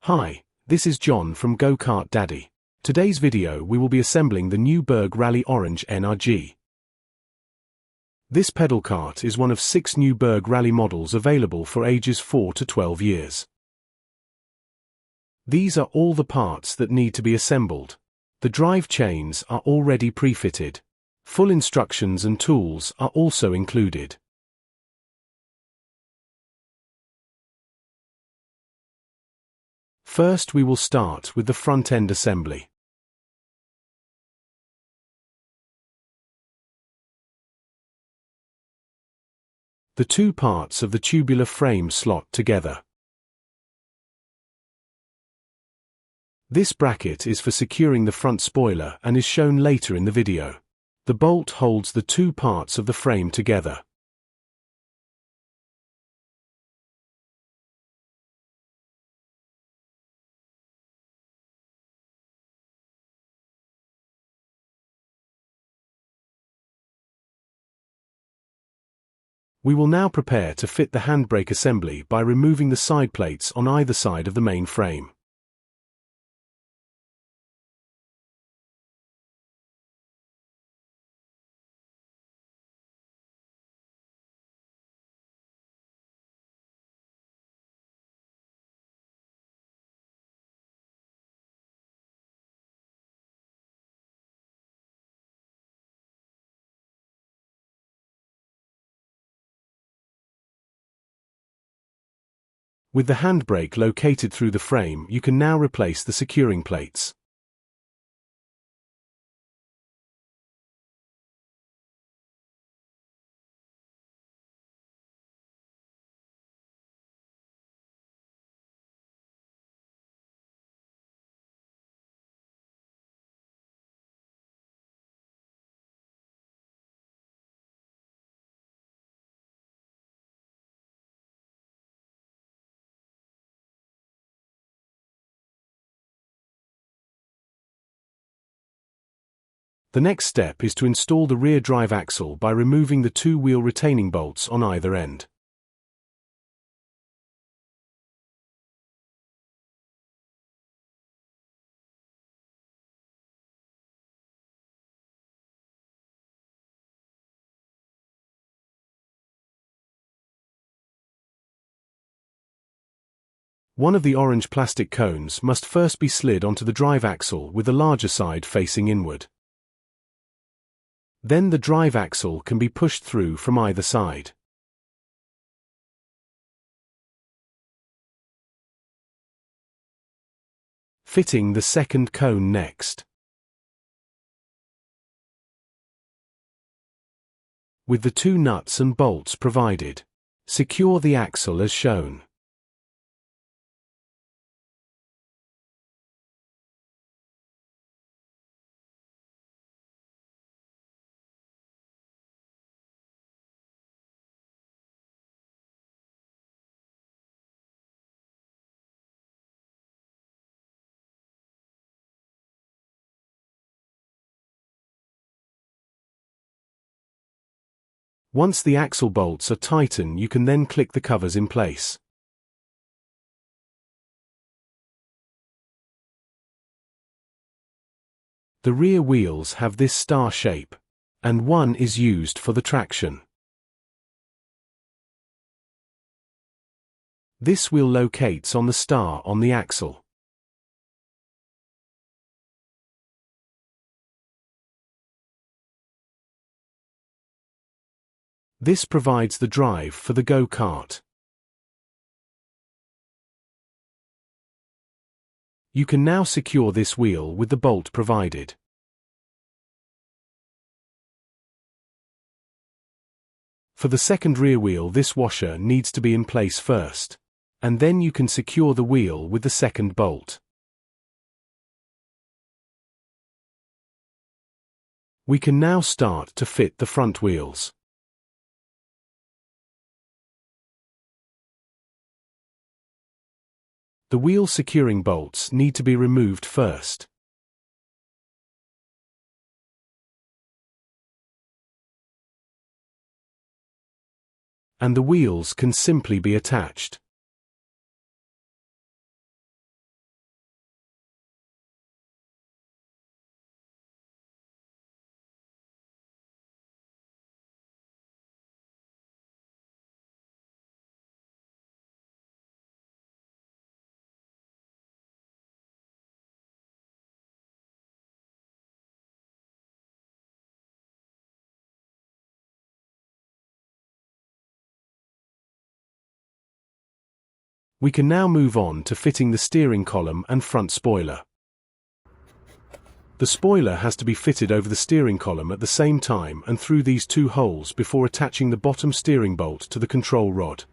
Hi, this is John from Go Kart Daddy. Today's video we will be assembling the new Berg Rally NRG. This pedal kart is one of 6 new Berg Rally models available for ages 4 to 12 years. These are all the parts that need to be assembled. The drive chains are already pre-fitted. Full instructions and tools are also included. First we will start with the front end assembly. The two parts of the tubular frame slot together. This bracket is for securing the front spoiler and is shown later in the video. The bolt holds the two parts of the frame together. We will now prepare to fit the handbrake assembly by removing the side plates on either side of the main frame. With the handbrake located through the frame, you can now replace the securing plates. The next step is to install the rear drive axle by removing the two wheel retaining bolts on either end. One of the orange plastic cones must first be slid onto the drive axle with the larger side facing inward. Then the drive axle can be pushed through from either side. Fitting the second cone next. With the two nuts and bolts provided, secure the axle as shown. Once the axle bolts are tightened, you can then click the covers in place. The rear wheels have this star shape, and one is used for the traction. This wheel locates on the star on the axle. This provides the drive for the go-kart. You can now secure this wheel with the bolt provided. For the second rear wheel, this washer needs to be in place first, and then you can secure the wheel with the second bolt. We can now start to fit the front wheels. The wheel securing bolts need to be removed first. And the wheels can simply be attached. We can now move on to fitting the steering column and front spoiler. The spoiler has to be fitted over the steering column at the same time and through these two holes before attaching the bottom steering bolt to the control rod.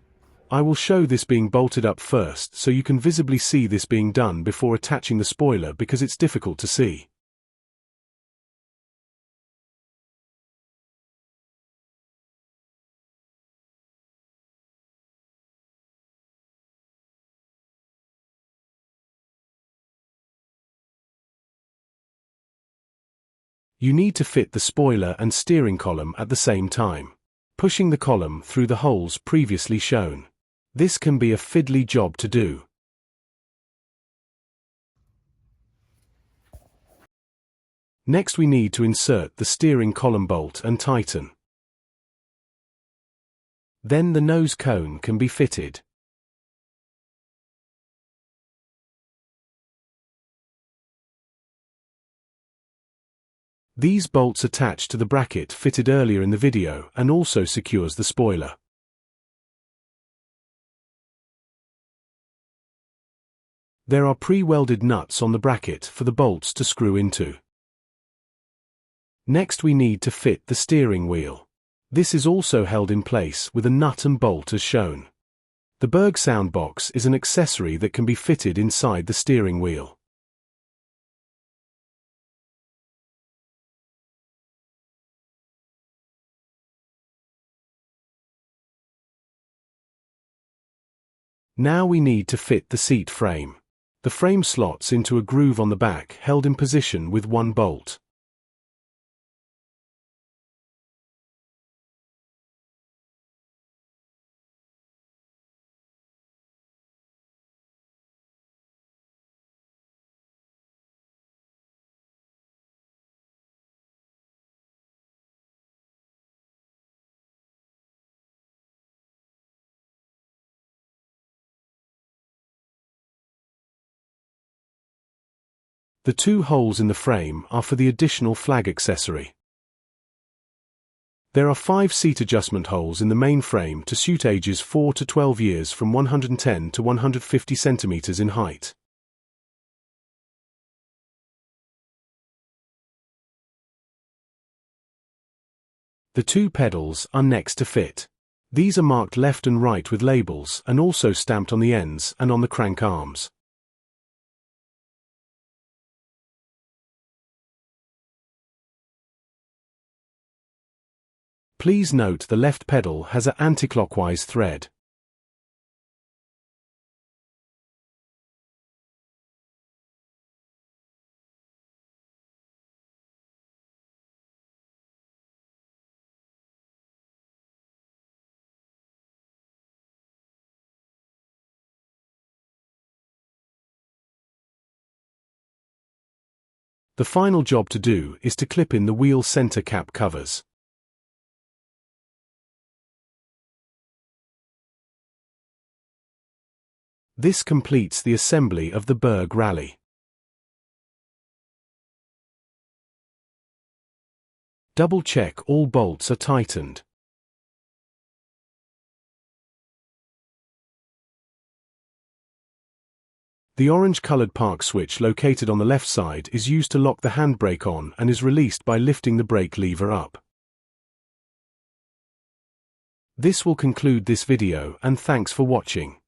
I will show this being bolted up first so you can visibly see this being done before attaching the spoiler because it's difficult to see. You need to fit the spoiler and steering column at the same time, pushing the column through the holes previously shown. This can be a fiddly job to do. Next we need to insert the steering column bolt and tighten. Then the nose cone can be fitted. These bolts attach to the bracket fitted earlier in the video and also secures the spoiler. There are pre-welded nuts on the bracket for the bolts to screw into. Next we need to fit the steering wheel. This is also held in place with a nut and bolt as shown. The Berg sound box is an accessory that can be fitted inside the steering wheel. Now we need to fit the seat frame. The frame slots into a groove on the back held in position with one bolt. The two holes in the frame are for the additional flag accessory. There are 5 seat adjustment holes in the main frame to suit ages 4 to 12 years from 110 to 150 centimeters in height. The 2 pedals are next to fit. These are marked left and right with labels and also stamped on the ends and on the crank arms. Please note the left pedal has an anti-clockwise thread. The final job to do is to clip in the wheel center cap covers. This completes the assembly of the Berg Rally. Double-check all bolts are tightened. The orange-colored park switch located on the left side is used to lock the handbrake on and is released by lifting the brake lever up. This will conclude this video and thanks for watching.